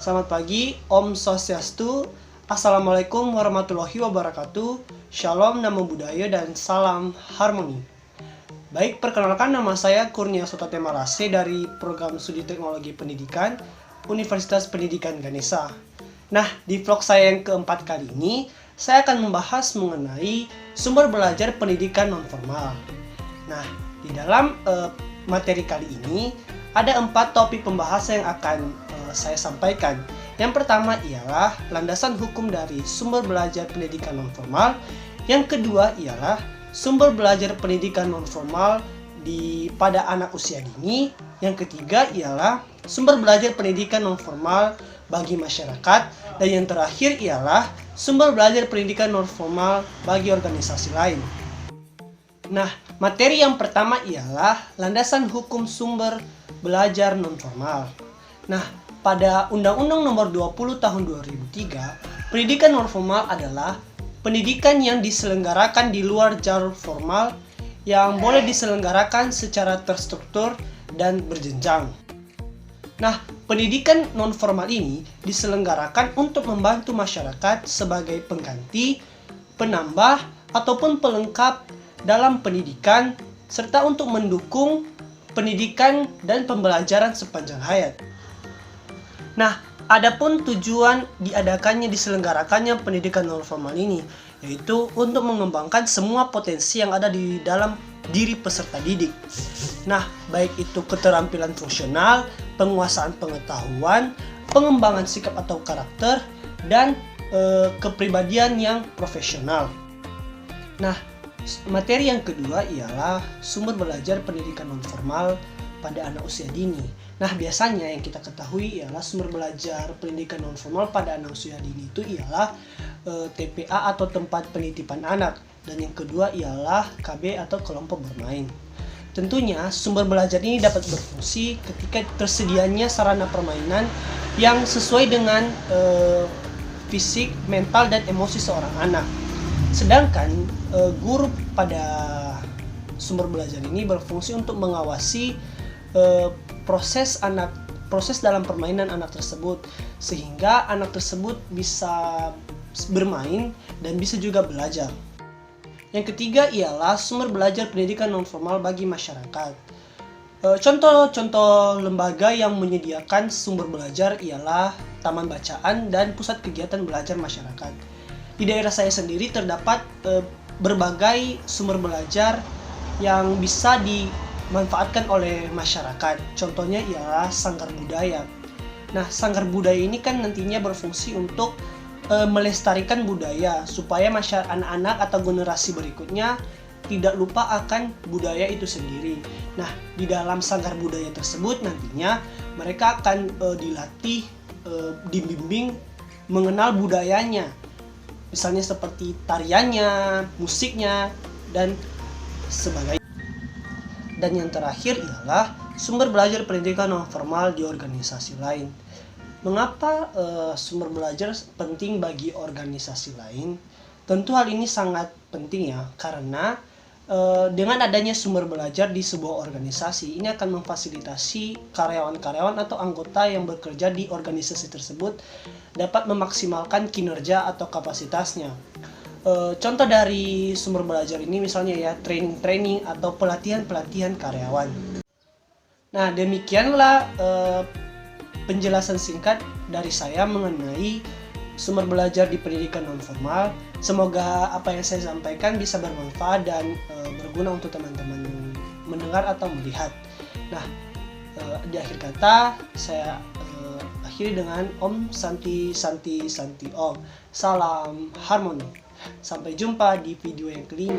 Selamat pagi, Om Swastiastu, Assalamualaikum warahmatullahi wabarakatuh, Shalom, Namo Buddhaya, dan salam harmoni. Baik, perkenalkan nama saya Kurnia Sutate Marase dari Program Studi Teknologi Pendidikan Universitas Pendidikan Ganesha. Nah, di vlog saya yang keempat kali ini, saya akan membahas mengenai sumber belajar pendidikan non-formal. Nah, di dalam materi kali ini, ada 4 topik pembahasan yang akan saya sampaikan. Yang pertama ialah landasan hukum dari sumber belajar pendidikan non-formal. Yang kedua ialah sumber belajar pendidikan non-formal pada anak usia dini. Yang ketiga ialah sumber belajar pendidikan non-formal bagi masyarakat. Dan yang terakhir ialah sumber belajar pendidikan non-formal bagi organisasi lain. Nah, materi yang pertama ialah landasan hukum sumber belajar non-formal. Nah, pada Undang-Undang Nomor 20 Tahun 2003, pendidikan non-formal adalah pendidikan yang diselenggarakan di luar jalur formal yang boleh diselenggarakan secara terstruktur dan berjenjang. Nah, pendidikan non-formal ini diselenggarakan untuk membantu masyarakat sebagai pengganti, penambah, ataupun pelengkap dalam pendidikan, serta untuk mendukung pendidikan dan pembelajaran sepanjang hayat. Nah, adapun tujuan diselenggarakannya pendidikan non-formal ini, yaitu untuk mengembangkan semua potensi yang ada di dalam diri peserta didik. Nah, baik itu keterampilan fungsional, penguasaan pengetahuan, pengembangan sikap atau karakter, dan kepribadian yang profesional. Nah, materi yang kedua ialah sumber belajar pendidikan non-formal pada anak usia dini. Nah, biasanya yang kita ketahui ialah sumber belajar pendidikan non-formal pada anak usia dini itu ialah TPA atau tempat penitipan anak, dan yang kedua ialah KB atau kelompok bermain. Tentunya sumber belajar ini dapat berfungsi ketika tersedianya sarana permainan yang sesuai dengan fisik, mental, dan emosi seorang anak. Sedangkan guru pada sumber belajar ini berfungsi untuk mengawasi proses dalam permainan anak tersebut, sehingga anak tersebut bisa bermain dan bisa juga belajar. Yang ketiga ialah sumber belajar pendidikan non-formal bagi masyarakat. Contoh-contoh lembaga yang menyediakan sumber belajar ialah taman bacaan dan pusat kegiatan belajar masyarakat. Di daerah saya sendiri terdapat berbagai sumber belajar yang bisa dimanfaatkan oleh masyarakat. Contohnya ialah sanggar budaya. Nah, sanggar budaya ini kan nantinya berfungsi untuk melestarikan budaya supaya anak-anak atau generasi berikutnya tidak lupa akan budaya itu sendiri. Nah, di dalam sanggar budaya tersebut nantinya mereka akan dilatih, dibimbing mengenal budayanya. Misalnya seperti tariannya, musiknya, dan sebagainya. Dan yang terakhir ialah sumber belajar pendidikan non-formal di organisasi lain. Mengapa sumber belajar penting bagi organisasi lain? Tentu hal ini sangat penting ya, karena dengan adanya sumber belajar di sebuah organisasi, ini akan memfasilitasi karyawan-karyawan atau anggota yang bekerja di organisasi tersebut dapat memaksimalkan kinerja atau kapasitasnya. Contoh dari sumber belajar ini misalnya ya, training atau pelatihan karyawan. Nah, demikianlah penjelasan singkat dari saya mengenai sumber belajar di pendidikan non-formal. Semoga apa yang saya sampaikan bisa bermanfaat dan berguna untuk teman-teman mendengar atau melihat. Nah, di akhir kata saya akhiri dengan Om Santi Om. Salam harmoni. Sampai jumpa di video yang kelima.